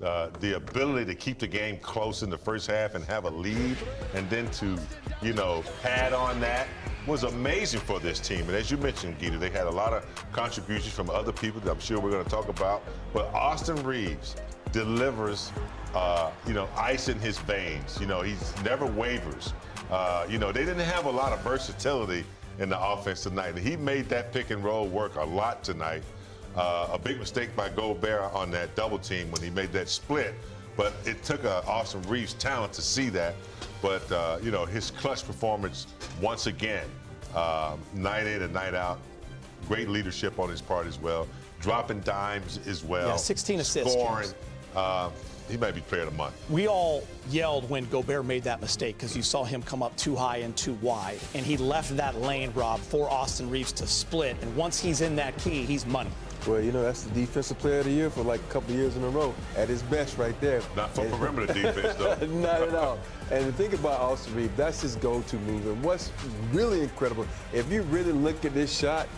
the ability to keep the game close in the first half and have a lead, and then to, pad on that was amazing for this team. And as you mentioned, Gita, they had a lot of contributions from other people that I'm sure we're going to talk about. But Austin Reaves delivers, ice in his veins. He never wavers. They didn't have a lot of versatility in the offense tonight. He made that pick and roll work a lot tonight. A big mistake by Gobert on that double team when he made that split. But it took Austin Reaves' talent to see that. But, his clutch performance once again, night in and night out, great leadership on his part as well. Dropping dimes as well. Yeah, 16 assists. Scoring. He might be player of the month. We all yelled when Gobert made that mistake because you saw him come up too high and too wide. And he left that lane, Rob, for Austin Reaves to split. And once he's in that key, he's money. Well, that's the defensive player of the year for like a couple of years in a row. At his best right there. Not for perimeter defense, though. Not at all. And the thing about Austin Reaves, that's his go-to move. And what's really incredible, if you really look at this shot,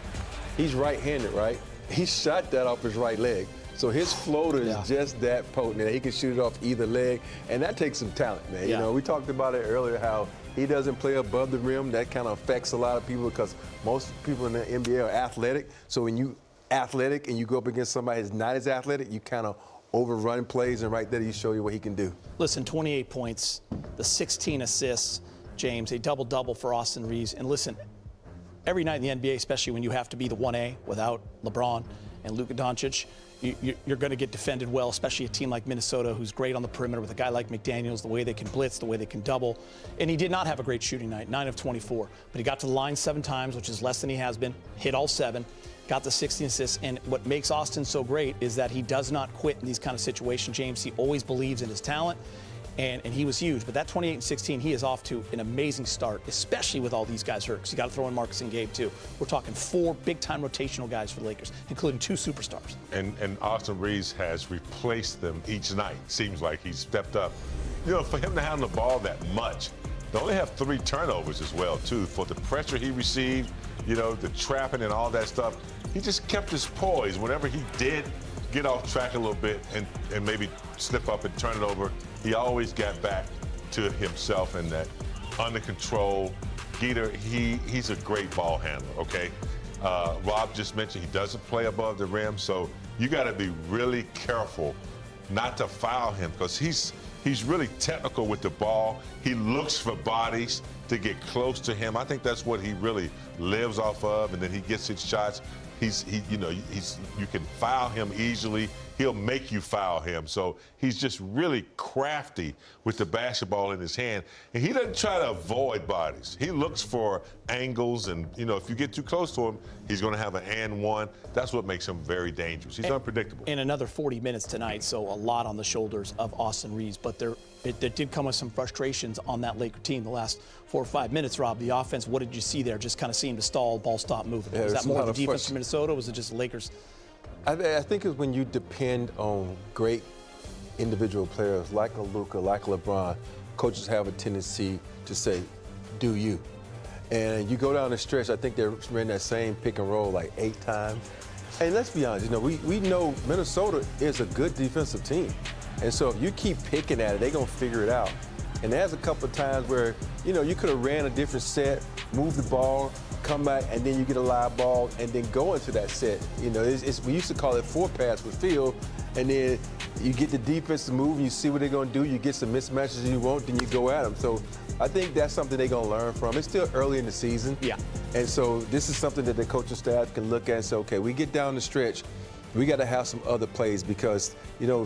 he's right-handed, right? He shot that off his right leg. So his floater is just that potent that he can shoot it off either leg, and that takes some talent, man. Yeah. We talked about it earlier how he doesn't play above the rim. That kind of affects a lot of people because most people in the NBA are athletic. So when you athletic and you go up against somebody who's not as athletic, you kind of overrun plays, and right there you show you what he can do. Listen, 28 points, the 16 assists, James, a double-double for Austin Reaves. And listen, every night in the NBA, especially when you have to be the 1A without LeBron and Luka Doncic, you're going to get defended well, especially a team like Minnesota, who's great on the perimeter with a guy like McDaniels, the way they can blitz, the way they can double. And he did not have a great shooting night, 9 of 24. But he got to the line 7 times, which is less than he has been, hit all 7, got the 16 assists. And what makes Austin so great is that he does not quit in these kind of situations, James. He always believes in his talent. And he was huge. But that 28 and 16, he is off to an amazing start, especially with all these guys hurt. Because you got to throw in Marcus and Gabe, too. We're talking 4 big-time rotational guys for the Lakers, including 2 superstars. And Austin Reaves has replaced them each night. Seems like he's stepped up. For him to handle the ball that much, they only have 3 turnovers as well, too. For the pressure he received, the trapping and all that stuff, he just kept his poise. Whenever he did get off track a little bit and maybe slip up and turn it over, he always got back to himself and that under control. Geter, he's a great ball handler, okay? Rob just mentioned he doesn't play above the rim, so you got to be really careful not to foul him because he's really technical with the ball. He looks for bodies to get close to him. I think that's what he really lives off of, and then he gets his shots. You can foul him easily. He'll make you foul him. So he's just really crafty with the basketball in his hand. And he doesn't try to avoid bodies. He looks for angles. And, if you get too close to him, he's going to have an and one. That's what makes him very dangerous. He's unpredictable. And another 40 minutes tonight, so a lot on the shoulders of Austin Reaves. But there did come with some frustrations on that Laker team the last 4 or 5 minutes, Rob. The offense, what did you see there? Just kind of seemed to stall, ball stop moving. Yeah, was that more of the defense from Minnesota, or was it just the Lakers? I think it's when you depend on great individual players like a Luka, like LeBron, coaches have a tendency to say, do you? And you go down the stretch, I think they ran that same pick and roll like 8 times. And let's be honest, we know Minnesota is a good defensive team. And so if you keep picking at it, they're going to figure it out. And there's a couple of times where, you could have ran a different set, moved the ball, come back, and then you get a live ball, and then go into that set. We used to call it 4-pass with field, and then you get the defense to move, and you see what they're going to do. You get some mismatches you want, then you go at them. So I think that's something they're going to learn from. It's still early in the season. Yeah. And so this is something that the coaching staff can look at and say, okay, we get down the stretch, we got to have some other plays because,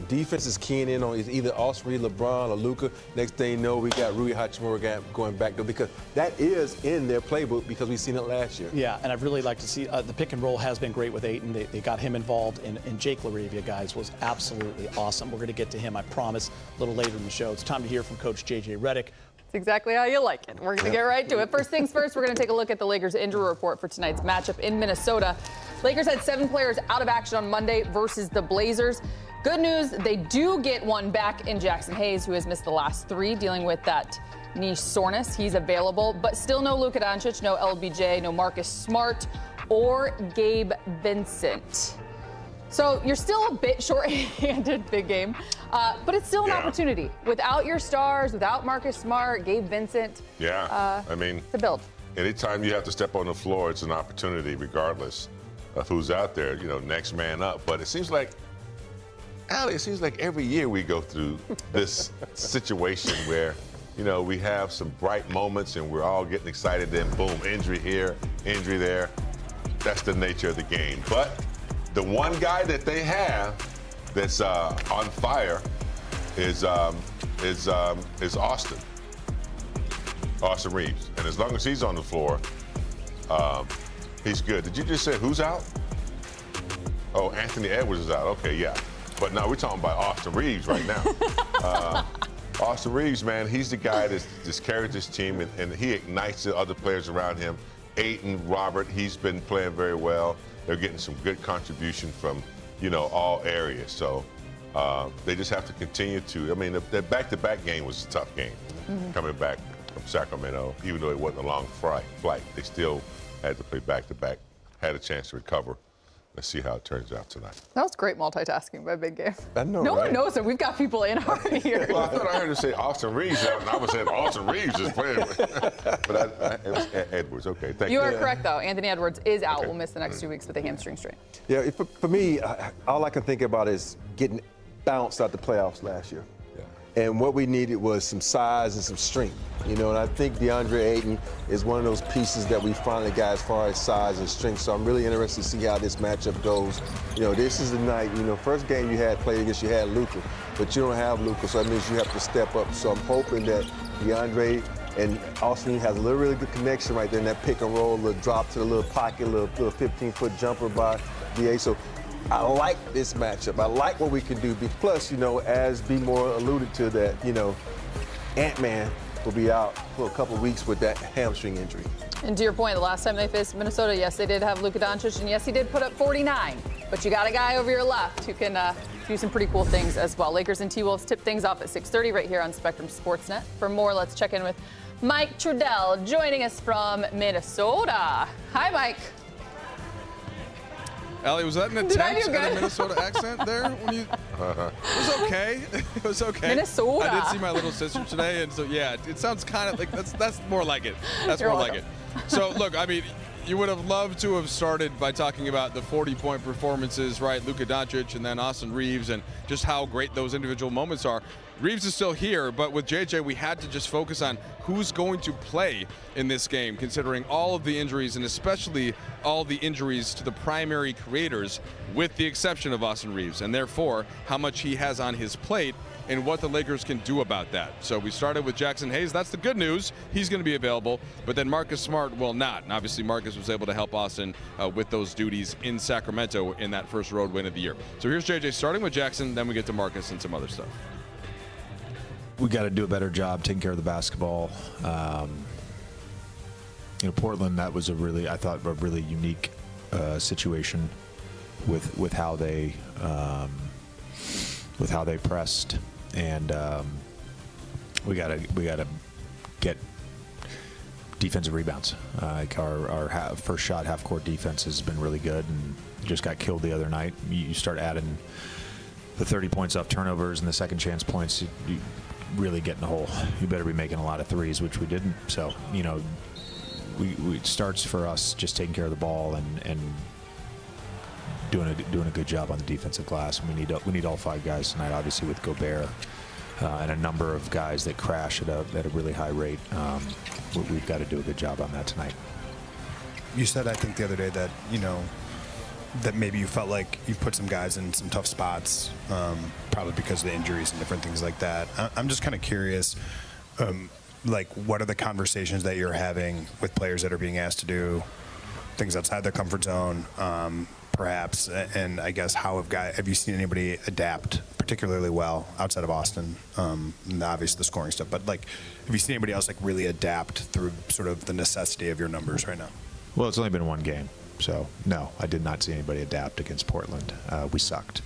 defense is keying in on either Austin Reaves, LeBron, or Luka. Next thing you know, we got Rui Hachimura going back there because that is in their playbook because we've seen it last year. Yeah, and I'd really like to see the pick and roll has been great with Ayton. They got him involved, and Jake LaRavia, guys, was absolutely awesome. We're going to get to him, I promise, a little later in the show. It's time to hear from Coach J.J. Redick. That's exactly how you like it. We're going to get right to it. First things first, we're going to take a look at the Lakers injury report for tonight's matchup in Minnesota. Lakers had 7 players out of action on Monday versus the Blazers. Good news, they do get one back in Jackson Hayes, who has missed the last 3, dealing with that knee soreness. He's available, but still no Luka Doncic, no LBJ, no Marcus Smart, or Gabe Vincent. So you're still a bit short-handed, big game, but it's still an opportunity. Without your stars, without Marcus Smart, Gabe Vincent. Yeah, I mean, to build. Anytime you have to step on the floor, it's an opportunity, regardless of who's out there. You know, next man up. But it seems like, Allie, it seems like every year we go through this situation where, you know, we have some bright moments and we're all getting excited. Then boom, injury here, injury there. That's the nature of the game. But the one guy that they have that's on fire is Austin Reaves. And as long as he's on the floor, he's good. Did you just say who's out? Oh, Anthony Edwards is out. Okay, yeah. But now we're talking about Austin Reaves right now. Austin Reaves, man, he's the guy that's carried this team, and he ignites the other players around him. Aiden, Robert, he's been playing very well. They're getting some good contribution from, you know, all areas. So they just have to continue to. I mean, the back-to-back game was a tough game. Coming back from Sacramento, even though it wasn't a long flight, they still had to play back-to-back, had a chance to recover. Let's see how it turns out tonight. That was great multitasking by Big Game. I know, no right? one knows it. We've got people in our ears. Well, I thought I heard her say Austin Reaves out, and I was saying Austin Reaves is playing. But it was Edwards. Okay, thank you. You are correct, though. Anthony Edwards is out. We'll miss the next 2 weeks with a hamstring strain. Yeah, for me, all I can think about is getting bounced out the playoffs last year. And what we needed was some size and some strength, you know, and I think DeAndre Ayton is one of those pieces that we finally got as far as size and strength. So I'm really interested to see how this matchup goes. You know, this is the night, you know, first game you had played against, you had Luka, but you don't have Luka, so that means you have to step up. So I'm hoping that DeAndre and Austin has a really good connection right there in that pick and roll, a little drop to the little pocket, little 15-foot jumper by DA. So I like this matchup. I like what we can do. Plus, you know, as B. Moore alluded to, that, you know, Ant-Man will be out for a couple of weeks with that hamstring injury. And to your point, the last time they faced Minnesota, yes, they did have Luka Doncic, and yes, he did put up 49. But you got a guy over your left who can do some pretty cool things as well. Lakers and T-Wolves tip things off at 6:30 right here on Spectrum SportsNet. For more, let's check in with Mike Trudell joining us from Minnesota. Hi, Mike. Allie, was that an attempt at a Minnesota accent there? When you, it was okay. It was okay. Minnesota. I did see my little sister today, and so yeah, it sounds kind of like that's more like it. That's You're more welcome. like it. So look, I mean, you would have loved to have started by talking about the 40-point performances, right? Luka Doncic and then Austin Reaves, and just how great those individual moments are. Reaves is still here, but with JJ, we had to just focus on who's going to play in this game, considering all of the injuries, and especially all the injuries to the primary creators, with the exception of Austin Reaves, and therefore how much he has on his plate and what the Lakers can do about that. So we started with Jackson Hayes. That's the good news. He's going to be available, but then Marcus Smart will not. And obviously Marcus was able to help Austin with those duties in Sacramento in that first road win of the year. So here's JJ starting with Jackson, then we get to Marcus and some other stuff. We got to do a better job taking care of the basketball. You know, Portland, that was I thought a really unique situation with how they pressed, and we gotta get defensive rebounds. Like our first shot half court defense has been really good, and just got killed the other night. You start adding the 30 points off turnovers and the second chance points, you really get in the hole. You better be making a lot of threes, which we didn't. So, you know, it starts for us just taking care of the ball and doing a good job on the defensive glass. And we need all five guys tonight, obviously, with Gobert and a number of guys that crash at a really high rate. We've got to do a good job on that tonight. You said, I think, the other day that, you know, that maybe you felt like you've put some guys in some tough spots, probably because of the injuries and different things like that. I'm just kind of curious, like, what are the conversations that you're having with players that are being asked to do things outside their comfort zone, perhaps, and I guess have you seen anybody adapt particularly well outside of Austin, and obviously the scoring stuff, but like, have you seen anybody else like really adapt through sort of the necessity of your numbers right now? Well, it's only been one game. So, no, I did not see anybody adapt against Portland. We sucked.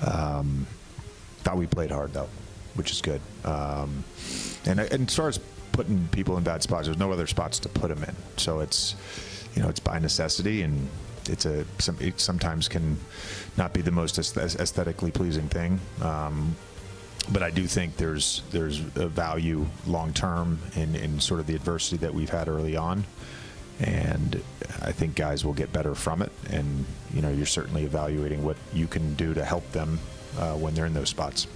Thought we played hard, though, which is good. And as far as putting people in bad spots, there's no other spots to put them in. So it's, you know, it's by necessity. And, it sometimes can not be the most aesthetically pleasing thing. But I do think there's a value long term in sort of the adversity that we've had early on, and I think guys will get better from it. And you're certainly evaluating what you can do to help them when they're in those spots.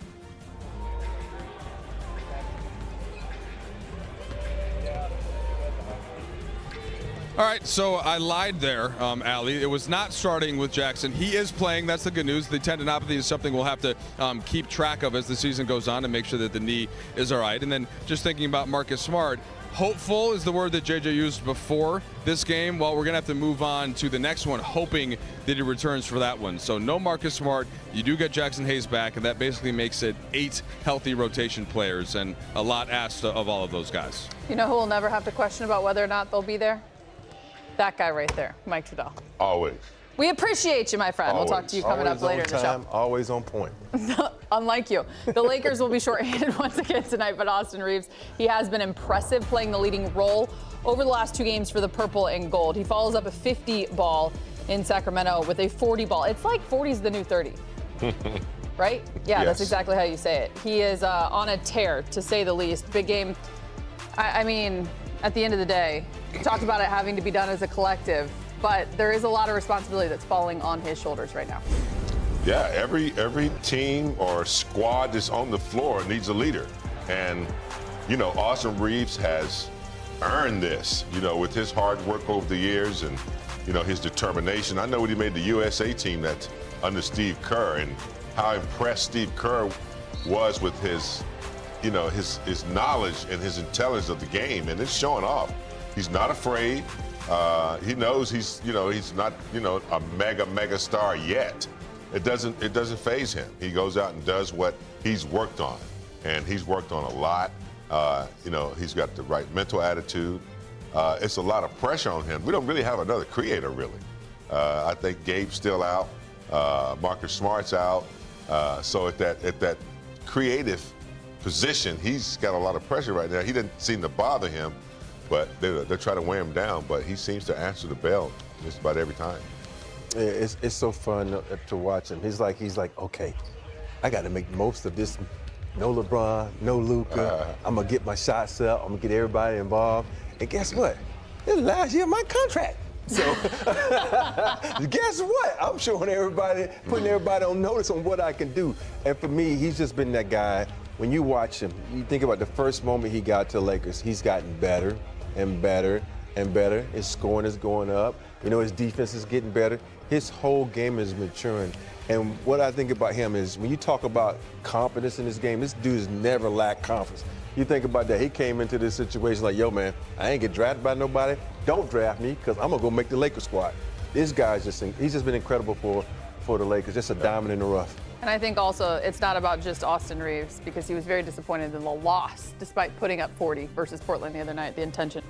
All right, so I lied there, Allie. It was not starting with Jackson. He is playing. That's the good news. The tendinopathy is something we'll have to keep track of as the season goes on and make sure that the knee is all right. And then just thinking about Marcus Smart, hopeful is the word that JJ used before this game. Well, we're going to have to move on to the next one, hoping that he returns for that one. So no Marcus Smart. You do get Jackson Hayes back, and that basically makes it 8 healthy rotation players, and a lot asked of all of those guys. You know who will never have to question about whether or not they'll be there? That guy right there, Mike Trudell. Always. We appreciate you, my friend. Always. We'll talk to you coming up later in the show. Always on point. Unlike you. The Lakers will be shorthanded once again tonight, but Austin Reaves, he has been impressive playing the leading role over the last 2 games for the purple and gold. He follows up a 50 ball in Sacramento with a 40 ball. It's like 40's the new 30. Right? Yeah, yes. That's exactly how you say it. He is on a tear, to say the least. Big game. I mean, at the end of the day, we talked about it having to be done as a collective, but there is a lot of responsibility that's falling on his shoulders right now. Yeah, every team or squad that's on the floor needs a leader. And, Austin Reaves has earned this, with his hard work over the years and, his determination. I know when he made the USA team that's under Steve Kerr, and how impressed Steve Kerr was with his his knowledge and his intelligence of the game, and it's showing off. He's not afraid. He knows he's not, a mega star yet. It doesn't faze him. He goes out and does what he's worked on, and he's worked on a lot. He's got the right mental attitude. It's a lot of pressure on him. We don't really have another creator, really. I think Gabe's still out. Marcus Smart's out. So at that creative position, he's got a lot of pressure right now. He doesn't seem to bother him, but they're trying to wear him down. But he seems to answer the bell just about every time. Yeah, it's so fun to watch him. He's like, okay, I got to make the most of this. No LeBron, no Luka. I'm gonna get my shots up. I'm gonna get everybody involved. And guess what? This is last year of my contract. So guess what? I'm showing everybody, putting everybody on notice on what I can do. And for me, he's just been that guy. When you watch him, you think about the first moment he got to the Lakers, he's gotten better and better and better. His scoring is going up. His defense is getting better. His whole game is maturing. And what I think about him is when you talk about confidence in this game, this dude has never lacked confidence. You think about that. He came into this situation like, yo, man, I ain't get drafted by nobody. Don't draft me because I'm going to go make the Lakers squad. This guy's he's just been incredible for the Lakers, just a diamond in the rough. And I think also it's not about just Austin Reaves, because he was very disappointed in the loss despite putting up 40 versus Portland the other night, the intention.